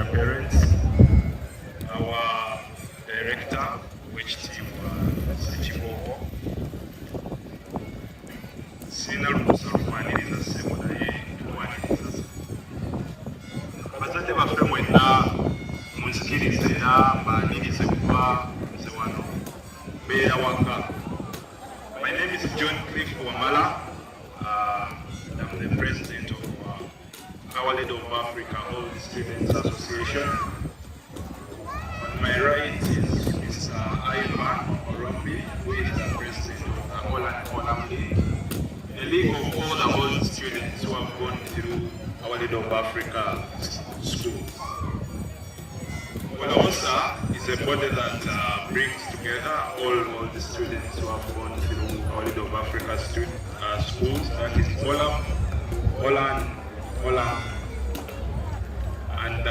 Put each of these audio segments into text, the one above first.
dear parents, our director, which team Sichiboho, Sina Rusarumaniriza Semudaye, Tuwaniriza. Bazate baffe mwenna munzikirize era mbanirize kuba nze wano mbeera waka. My name is John Cliff Wamala. I'm the president of Our Lady of Africa All Students Association. On my right is Mr. Ivan Orombi, who is the president of the Holland Column League, a league of all the old students who have gone through Our Lady of Africa schools. Bukasa is a body that brings together all the students who have gone through Our Lady of Africa schools, that is Holland, and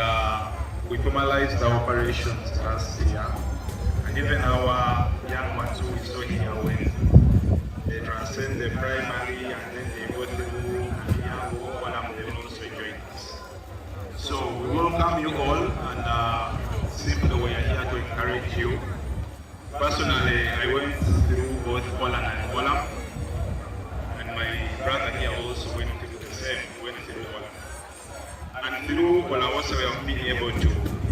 we formalized our operations last year, and even our young ones who we saw here when they transcend the primary and then they go through Holland, they will also join us. So we welcome you all, and simply we are here to encourage you. Personally, I went through both Holland and Holland, and my brother here also went through the same, went through Holland. And through Holland also we have been able to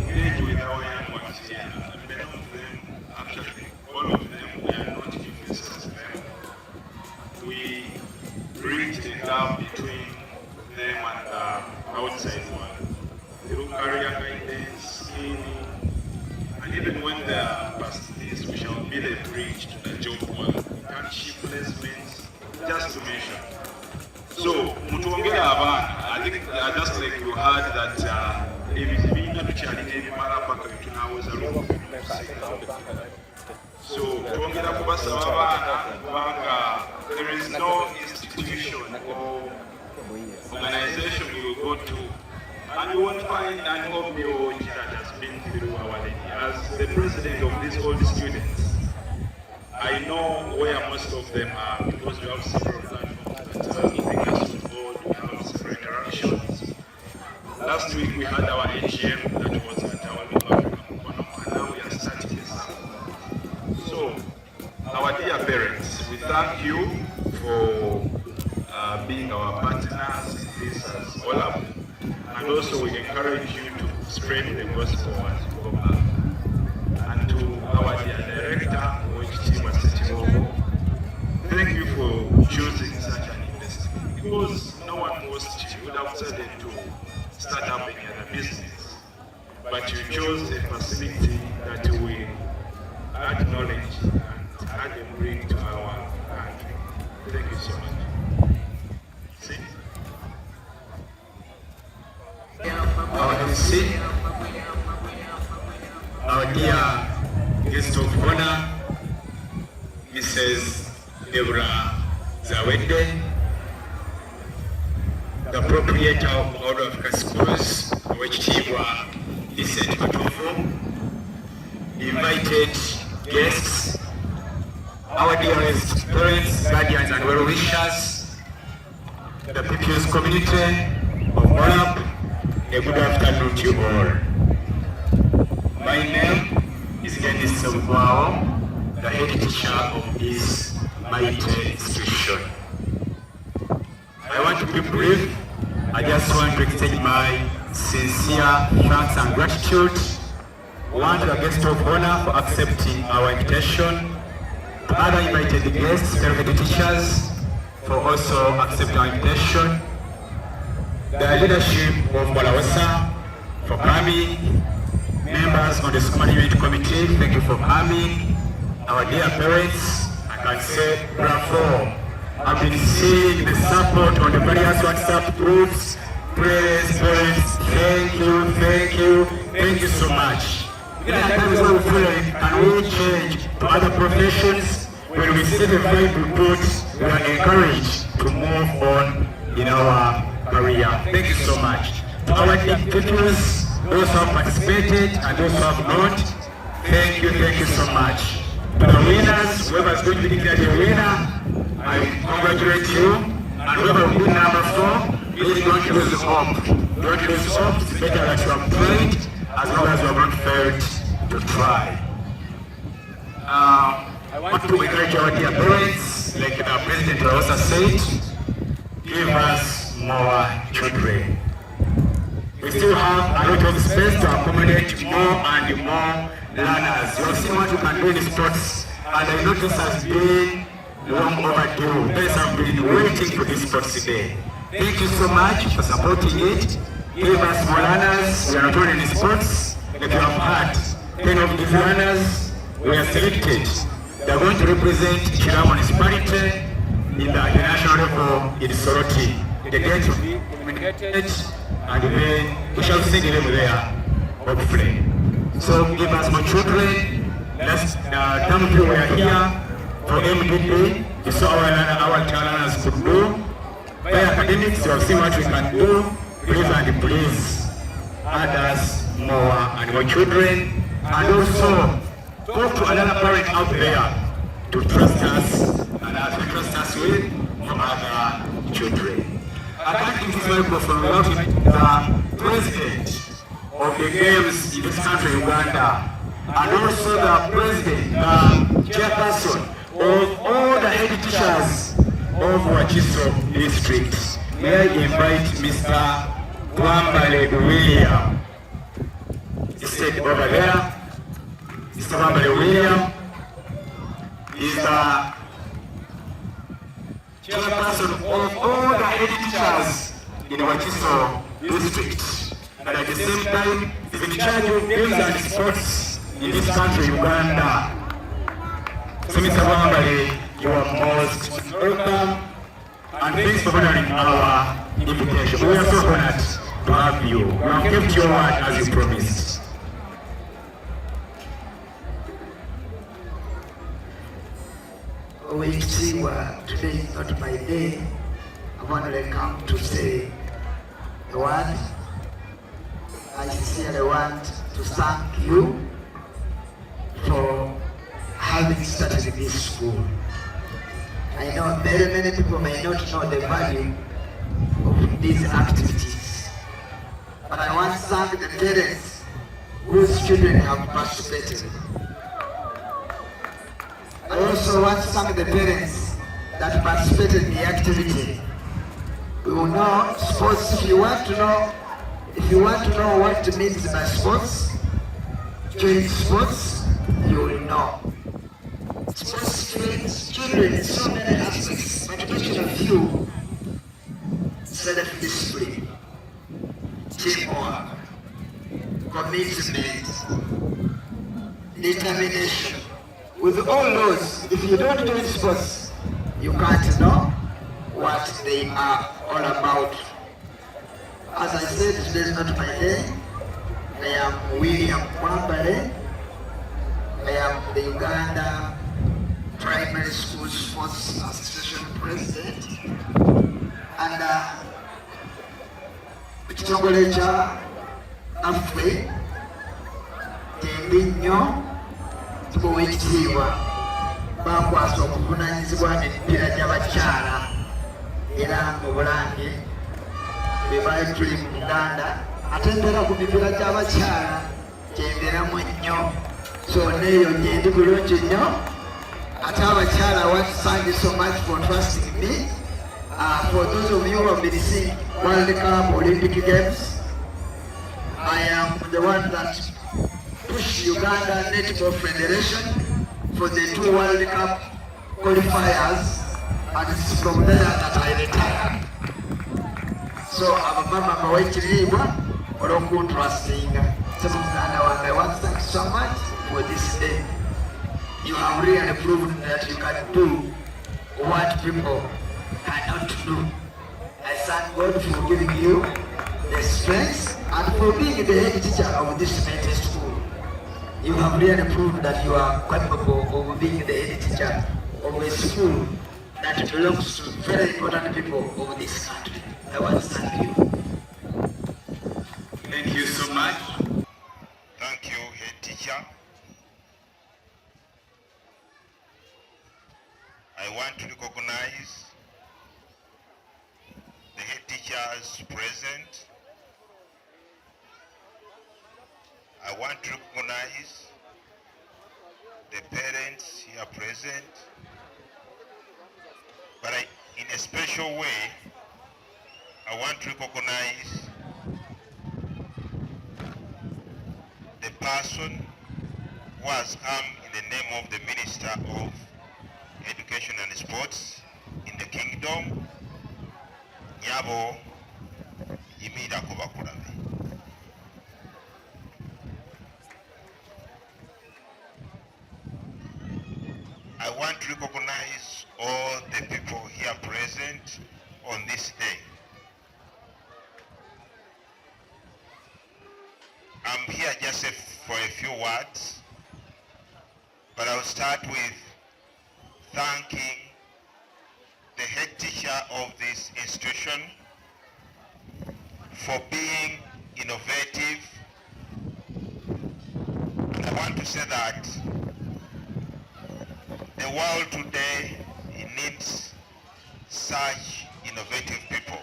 engage with our young ones here. And many of them, actually all of them, we are not influencers of them. We bridge the gap between them and the outside world through career guidance, skilling, and even when they are past this, we shall be the bridge to the job world, internship placements, just to mention. So, Mutuongea Abana, I think just like you heard that ebizibinga tukyalina ebimala paka tunaweza so tuongera kubasaba abaana kubanga there is no institution or organization you will go to and you won't find an OBO that has been through Our Lady. As the president of these old students, I know where most of them are because we have several platforms that bring us to board, we have several interactions. Last week we had our AGM that was at our local Africa, and now we are starting this. So, our dear parents, we thank you for being our partners in this as OLAP. And also we encourage you to spread the gospel as you go back. And to our dear director, which team was thank you for choosing such an industry. Because no one would have decided to start up any other business. But you chose a facility that we acknowledge and add and bring to our country. Thank you so much. See? Our MC, our dear guest of honor, Mrs. Deborah Zawende, the proprietor of All Africa Schools, which Tibwa Vincent Matofu, invited guests, our dearest parents, guardians, and well-wishers, the people's community of Olap. A good afternoon to you all. My name is Dennis Sobwao, the head teacher of this mighty institution. I want to be brief. I just want to extend my sincere thanks and gratitude. One to the guest of honor for accepting our invitation. To other invited guests, fellow teachers, for also accepting our invitation. The leadership of Bukasa for coming, members on the school management committee, thank you for coming. Our dear parents, I can say bravo. I've been seeing the support on the various WhatsApp groups. Praise, parents, thank you so much. Even at times when we feel like can we change to other professions, when we see the right reports, we are encouraged to move on in our career. Thank you so much. To our individuals, those who have participated and those who have not, thank you so much. To the winners, whoever is going to be declared a winner, I congratulate you. And whoever will be number 4, Please don't lose hope. Don't lose hope. It's better that you have tried as long as you have not failed to try. I want to encourage our dear parents, like the President also said, give us more children. We still have a lot of space to accommodate more and more learners. You have seen what you can do in sports, and I know this has been long overdue. Parents have been waiting for this sports today. Thank you so much for supporting it. Give us more learners. We are not only in sports, like you have heard. 10 of these learners were selected. They are going to represent Chira municipality in the international level in Soroti. The date will be communicated, and then we shall see them there, hopefully. So give us more children. Let's some of you were here for MDD. You saw our learners could do. By academics, you have seen what we can do. Please and please add us more and more children. And also talk to another parent out there to trust us and to trust us with from other children. I can't give this microphone without the president of the games in this country, Uganda, and also the president, the chairperson of all the head teachers of Wakiso district. May I invite Mr. Wambale William. He said over there, Mr. Wambale William is the chairperson of all the head teachers in Wakiso district, and at the same time is in charge of games and sports in this country, Uganda. So Mr. Wambale, you are most welcome, and thanks for honoring our invitation. We are so honored to have you. You have kept your word as you promised. Today is not my day. I want to come to say a word. I sincerely want to thank you for having started this school. I know very many people may not know the value of these activities, but I want to thank the parents whose children have participated. I also want to thank the parents that participated in the activity. We will know sports. If you want to know what it means by sports, join sports, you will know. Sports trains children in so many aspects, but to mention a few: self-discipline, teamwork, commitment, determination. With all those, if you don't join sports, you can't know what they are all about. As I said, today is not my day. I am William Wambale. I am the Uganda Primary School Sports Association President. And ekitongole kya naffe tembi nnyo tubawa ekitiibwa bakwasa okuvunaanyizibwa n'emipiira gy'abakyala era mu Bulange be baali tuli mu Uganda ate embeera ku mipiira gy'abakyala gyembeeramu ennyo so neeyo gye ndi bulungi nnyo ate abakyala. I want to thank you so much for trusting me. For those of you who have been seeing World Cup, Olympic Games, I am the one that pushed Uganda Netball Federation for the 2 World Cup qualifiers, and it's from there that I retired. So abamama bawekitiibwa olw'okuntrustinga. I want to thank you so much for this day. You have really proven that you can do what people cannot do. I thank God for giving you the strength and for being the head teacher of this elementary school. You have really proved that you are capable of being the head teacher of a school that belongs to very important people of this country. I want to thank you. Thank you so much. Thank you, head teacher. I want to recognize the head teachers present. I want to recognize the parents here present, but in a special way, I want to recognize the person who has come in the name of the Minister of Education and Sports in the Kingdom, Nyabo Imida Kobakurabe. I want to recognize all the people here present on this day. I'm here just for a few words, but I'll start with thanking the head teacher of this institution for being innovative. And I want to say that the world today needs such innovative people.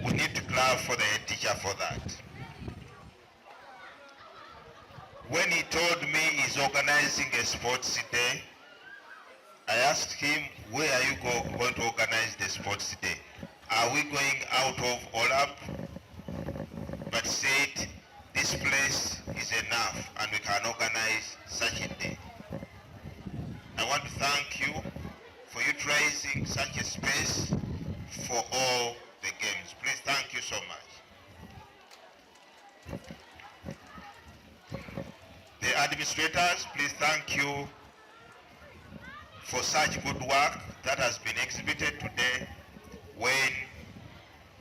We need to clap for the head teacher for that. When he told me he's organizing a sports day, I asked him, where are you going to organize the sports day? Are we going out of Olap? But said, this place is enough and we can organize such a day. I want to thank you for utilizing such a space for all the games. Please, thank you so much. The administrators, please thank you for such good work that has been exhibited today when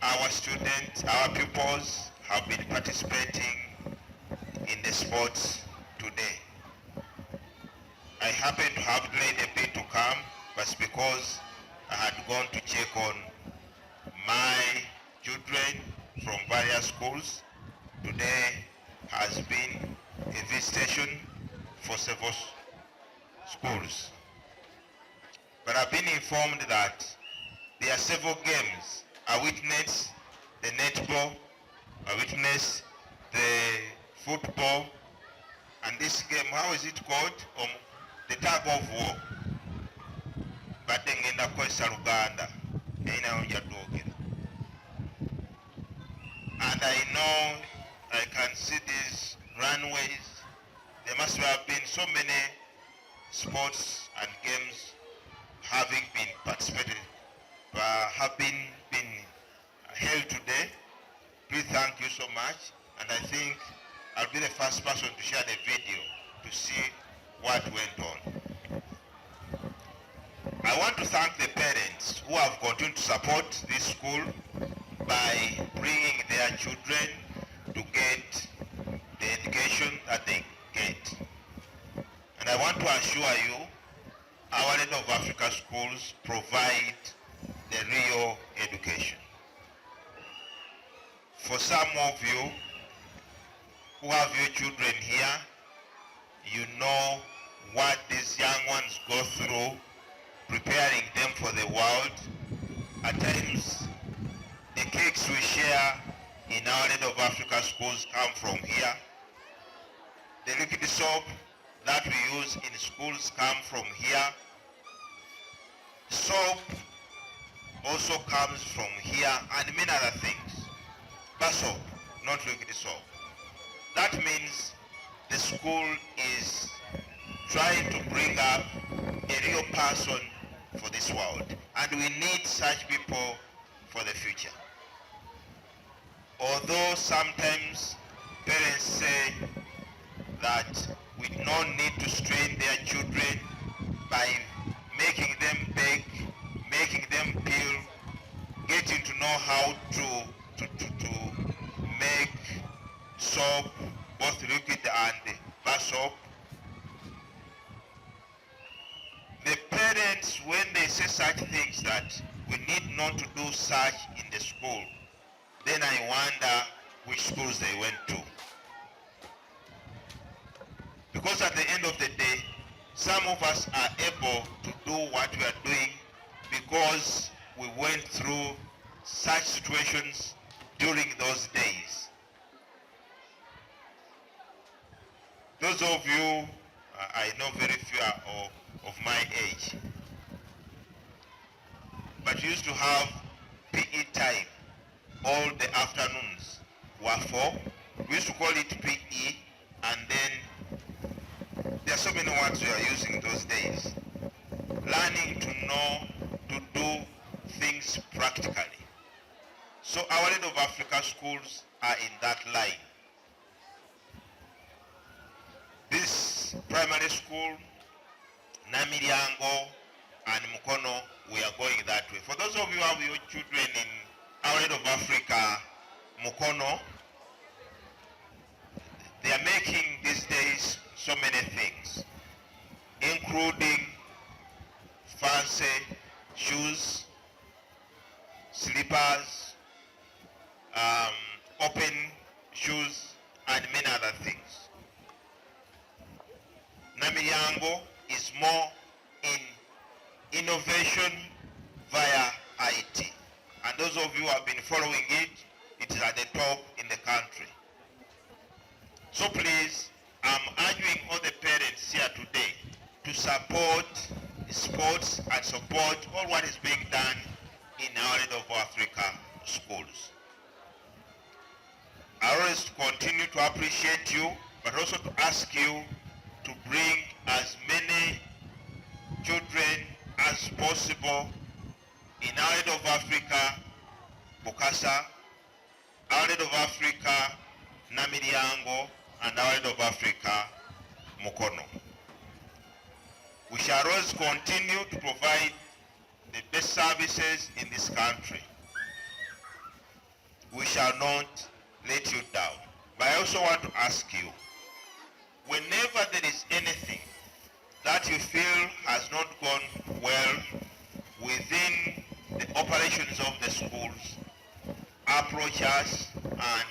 our students, our pupils have been participating in the sports today. I happened to have delayed a bit to come, but because I had gone to check on my children from various schools, today has been a visitation for several schools. But I've been informed that there are several games. I witnessed the netball, I witnessed the football, and this game, how is it called? The tug of war. But then in the Uganda, and I know I can see these runways. There must have been so many sports and games having been participated, have been held today. Please thank you so much, and I think I'll be the first person to share the video to see what went on. I want to thank the parents who have continued to support this school by bringing their children to get the education that they get. And I want to assure you, our Land of Africa schools provide the real education. For some of you who have your children here, you know what these young ones go through preparing them for the world. At times, the cakes we share in our Land of Africa schools come from here. The liquid soap that we use in schools come from here. Soap also comes from here, and many other things. But soap, not liquid soap. That means the school is trying to bring up a real person for this world, and we need such people for the future. Although sometimes parents say that we don't need to strain their children by making them bake, making them peel, getting to know how to make soap, both liquid and bar soap. The parents, when they say such things that we need not to do such in the school, then I wonder which schools they went to. Because at the end of the day, some of us are able to do what we are doing because we went through such situations during those days. Those of you, I know very few are of my age, but we used to have PE time. All the afternoons were for, we used to call it PE, and then there are so many words we are using those days. Learning to know, to do things practically. So our Lady of Africa schools are in that line. This primary school, Namiriango and Mukono, we are going that way. For those of you who have your children in our Lady of Africa, Mukono, they are making these days so many things, including fancy shoes, slippers, open shoes, and many other things. Namiyango is more in innovation via IT. And those of you who have been following it, it is at the top in the country. So please, I'm urging all the parents here today to support sports and support all what is being done in our Lady of Africa schools. I always continue to appreciate you, but also to ask you to bring as many children as possible in our Lady of Africa, Bukasa, our Lady of Africa, Namiriango, and our Lady of Africa, Mukono. We shall always continue to provide the best services in this country. We shall not let you down. But I also want to ask you, whenever there is anything that you feel has not gone well within the operations of the schools, approach us and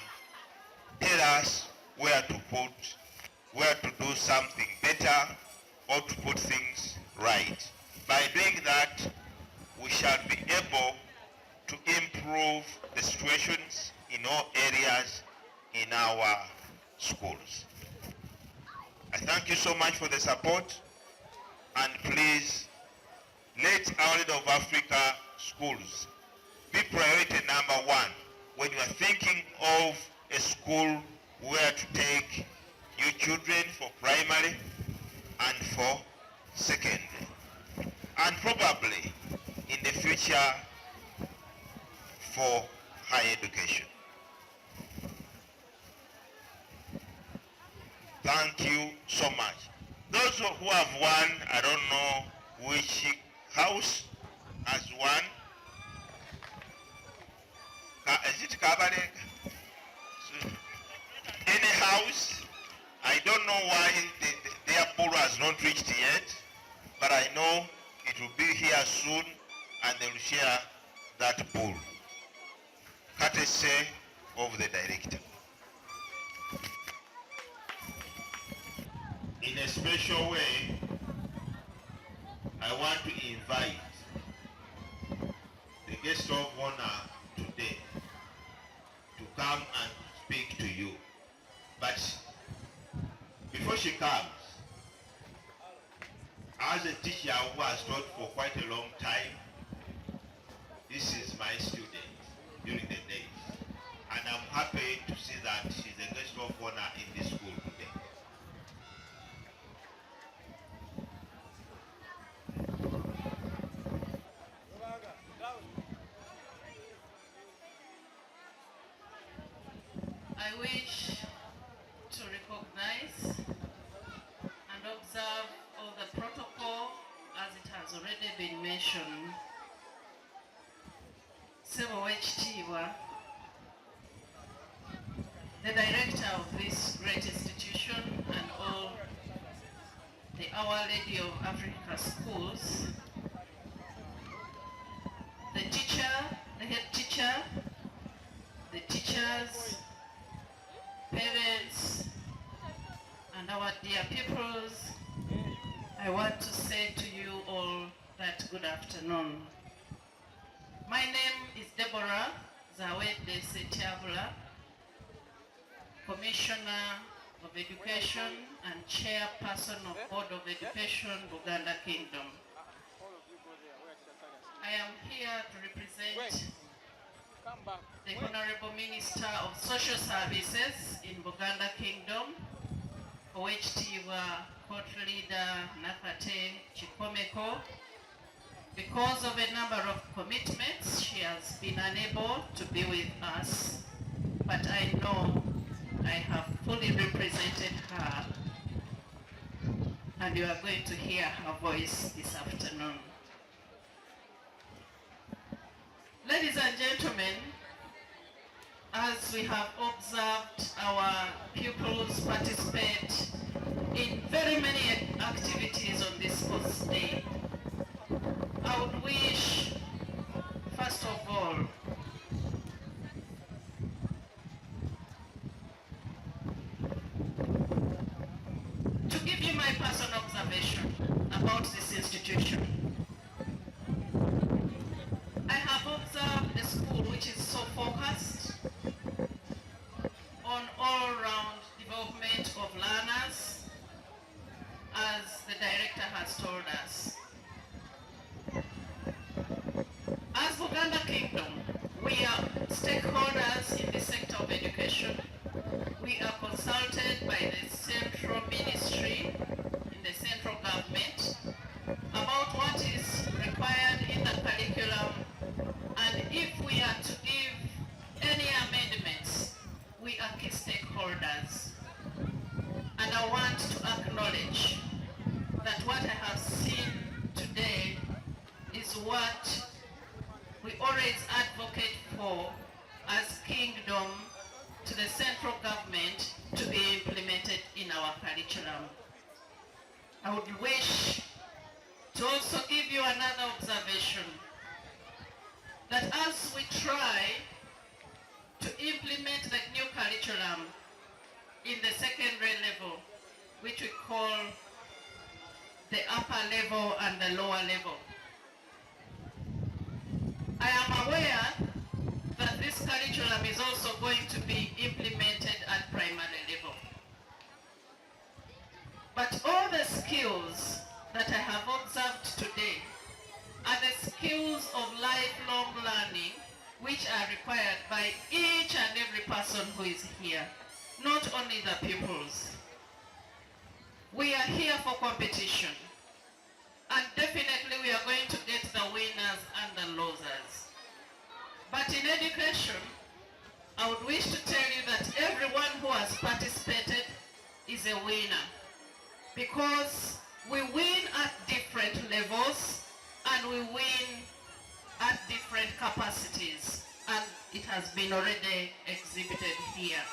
tell us where to do something better or to put things right. By doing that, we shall be able to improve the situations in all areas in our schools. I thank you so much for the support, and please let our Lady of Africa schools be priority number one when you are thinking of a school where to take your children for primary and for secondary, and probably in the future for higher education. Thank you so much. Those who have won, I don't know which house has won. Is it Kabarek? Any house? I don't know why their pool has not reached yet, but I know it will be here soon and they will share that pool, courtesy of the director. In a special way, I want to invite the guest of honor today to come and speak to you. But before she comes, as a teacher who has taught for quite a long time, this is my student during the days. And I'm happy to see that she's a guest of honor in this school today. I wish to recognize and observe all the protocol as it has already been mentioned. Sebo Wechitiwa, the director of this great institution, and all the Our Lady of Africa schools, the teacher, the head teacher, the teachers, parents, and our dear pupils, I want to say to you all that good afternoon. My name is Deborah Zawede Setiabula, Commissioner of Education and Chairperson of Board of Education, Buganda Kingdom. I am here to represent the Honorable Minister of Social Services in Buganda Kingdom, Owekitiibwa Court Leader Nakate Chikomeko. Because of a number of commitments, she has been unable to be with us, but I know I have fully represented her, and you are going to hear her voice this afternoon. Ladies and gentlemen, as we have observed our pupils participate in very many activities on this sports day, I would wish, first of all, to give you my personal observation about this institution. I have observed a school which is so focused on all-round development of learners, as the director has told us. As Buganda Kingdom, we are stakeholders in the sector of education. We are consulted by the central ministry in the central government about what is required in the curriculum, and if we are to give any amendments, we are key stakeholders. And I want to acknowledge that what I have seen today is what we always advocate for as Kingdom to the central government to be implemented in our curriculum. I would wish to also give you another observation, that as we try to implement the new curriculum in the secondary level, which we call the upper level and the lower level, I am aware that this curriculum is also going to be implemented at primary level. But all the skills that I have observed today are the skills of lifelong learning which are required by each and every person who is here, not only the pupils. We are here for competition, and definitely we are going to get the winners and the losers. But in education, I would wish to tell you that everyone who has participated is a winner, because we win at different levels and we win at different capacities, and it has been already exhibited here.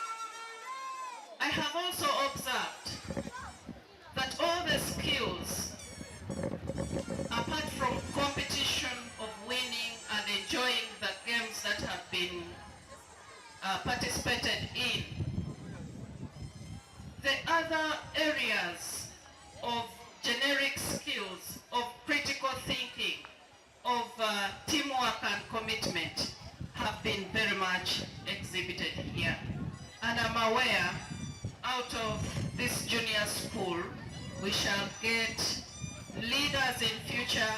I have also observed that all the skills, apart from competition of winning and enjoying the games that have been participated in, the other areas of generic skills, of critical thinking, of teamwork and commitment have been very much exhibited here. And I'm aware out of this junior school, we shall get leaders in future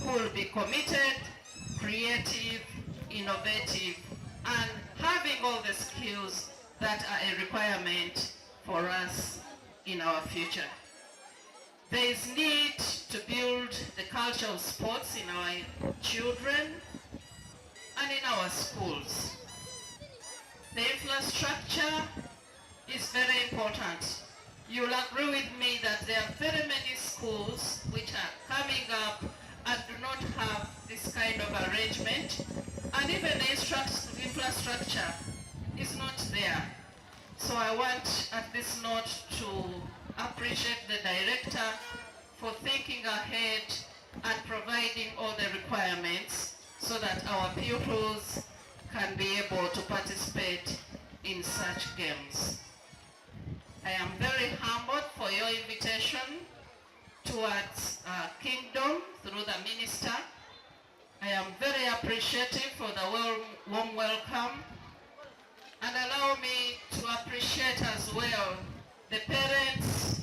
who will be committed, creative, innovative, and having all the skills that are a requirement for us in our future. There is need to build the culture of sports in our children and in our schools. The infrastructure is very important. You'll agree with me that there are very many schools which are coming up and do not have this kind of arrangement, and even the infrastructure is not there. So I want at this note to appreciate the director for thinking ahead and providing all the requirements so that our pupils can be able to participate in such games. I am very humbled for your invitation towards Kingdom through the minister, I am very appreciative for the warm welcome, and allow me to appreciate as well the parents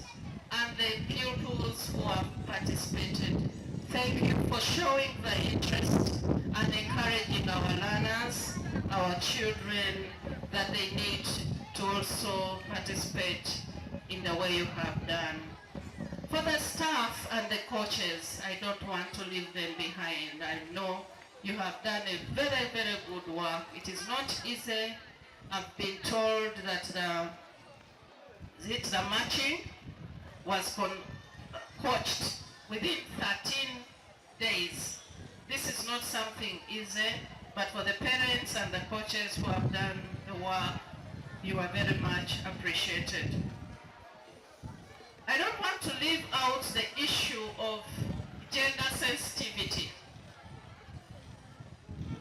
and the pupils who have participated. Thank you for showing the interest and encouraging our learners, our children, that they need to also participate in the way you have done. For the staff and the coaches, I don't want to leave them behind. I know you have done a very, very good work. It is not easy. I've been told that the matching was coached within 13 days. This is not something easy, but for the parents and the coaches who have done the work, you are very much appreciated. I don't want to leave out the issue of gender sensitivity.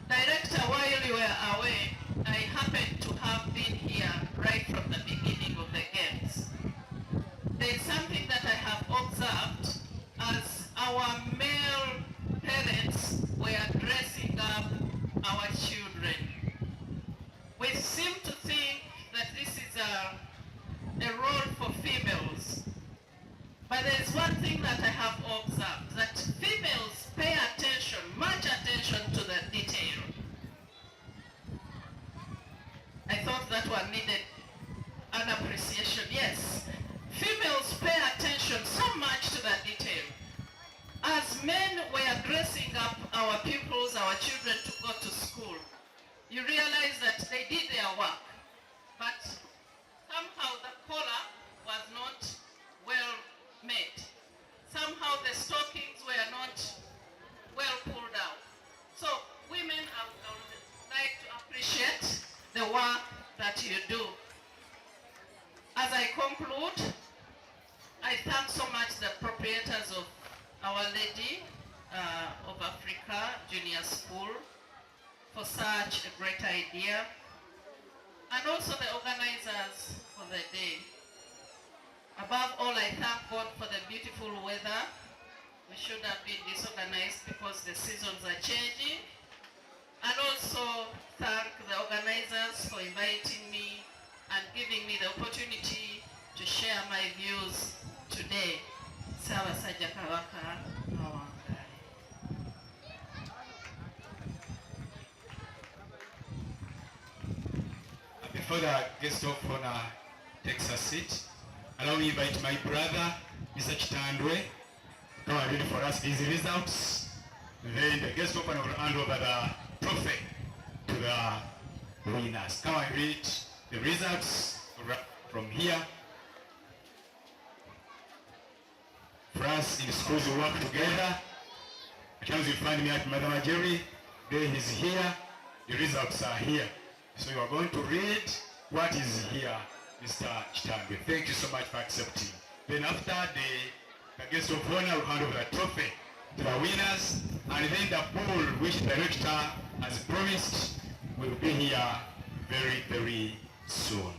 Director, while you were away, I happened to have been here right from the beginning of the games. There is something that I have observed as our male parents were dressing up our children. We seem to think that this is a role for females. But there is one thing that I have observed, that females pay attention, much attention to the detail. I thought that one needed an appreciation. Yes, females pay attention so much to the detail. As men were dressing up our pupils, our children to go to school, you realize that they did their work, but somehow the collar was not well made. Somehow the stockings were not well pulled out. So women, I would like to appreciate the work that you do. As I conclude, I thank so much the proprietors of Our Lady of Africa Junior School for such a great idea, and also the organizers for the day. Above all, I thank God for the beautiful weather. We should have been disorganized because the seasons are changing. And also thank the organizers for inviting me and giving me the opportunity to share my views today. Sawa Sajja Kabaka Awangale. Before the guest of honor takes a seat, allow me to invite my brother, Mr. Chitandwe, come and read for us these results. Then the guest of honor will hand over the trophy to the winners. Come and read the results from here. For us in schools we work together. At times you find me at Madam Jerry, there he's here, the results are here. So you are going to read what is here, Mr. Chitandwe. Thank you so much for accepting. Then after the guest of honor will hand over the trophy to the winners, and then the pool which the director has promised will be here very, very soon.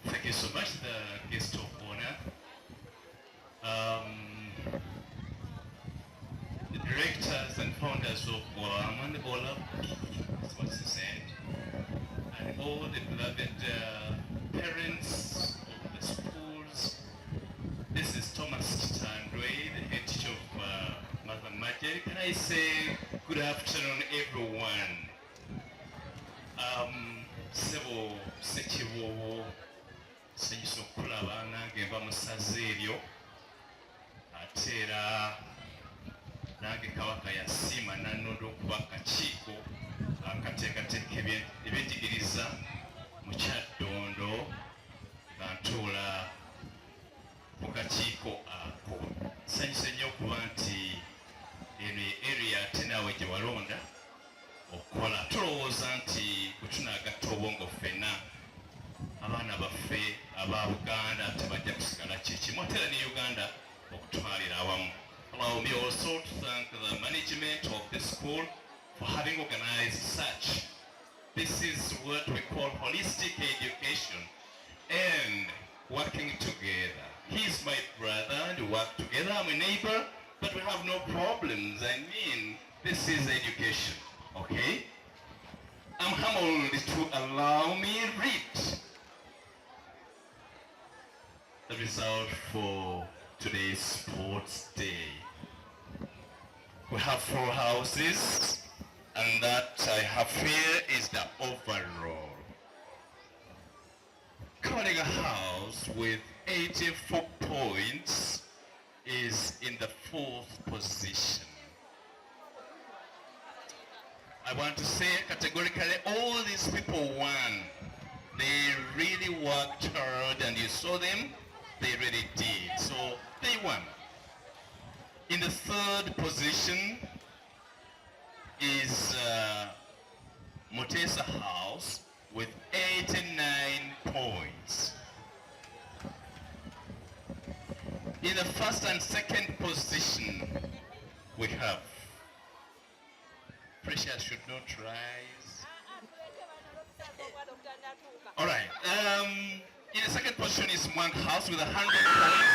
Thank you so much, the guest of honor. The directors and founders of Amanda Ola, that's what she said, and all the beloved parents of the schools. This is Thomas Chitandwe, the head teacher of Madam Majeri. Can I say good afternoon, everyone? Sebo sekiwowo senyisa okulaba nange mba musaze eryo ate era nange Kabaka yasiima nannoda okuba akakiiko akateekateeka ebyenjigiriza mu Kyaddondo nga ntuula ku kakiiko ako. Nsanyuse nnyo okuba nti eno area ate naawe gye walonda okukola. Tulowooza nti bwe tunaagatta obwongo ffenna abaana baffe aba Buganda tebajja kusigala kyekimu ate era ne Uganda okutwalira awamu. Allow me also to thank the management of the school for having organized such. This is what we call holistic education and working together. He's my brother and we work together. I'm a neighbor, but that we have no problems. I mean, this is education, okay? I'm humbled to allow me read the result for today's sports day. We have 4 houses, and that I have here is the overall. Kawaniga House with 84 points is in the 4th position. I want to say categorically all these people won. They really worked hard and you saw them, they really did. So they won. In the 3rd position is Mutesa House with 89 points. In the 1st and 2nd position, we have pressure should not rise. All right. In the 2nd position is Monk House with 100 points.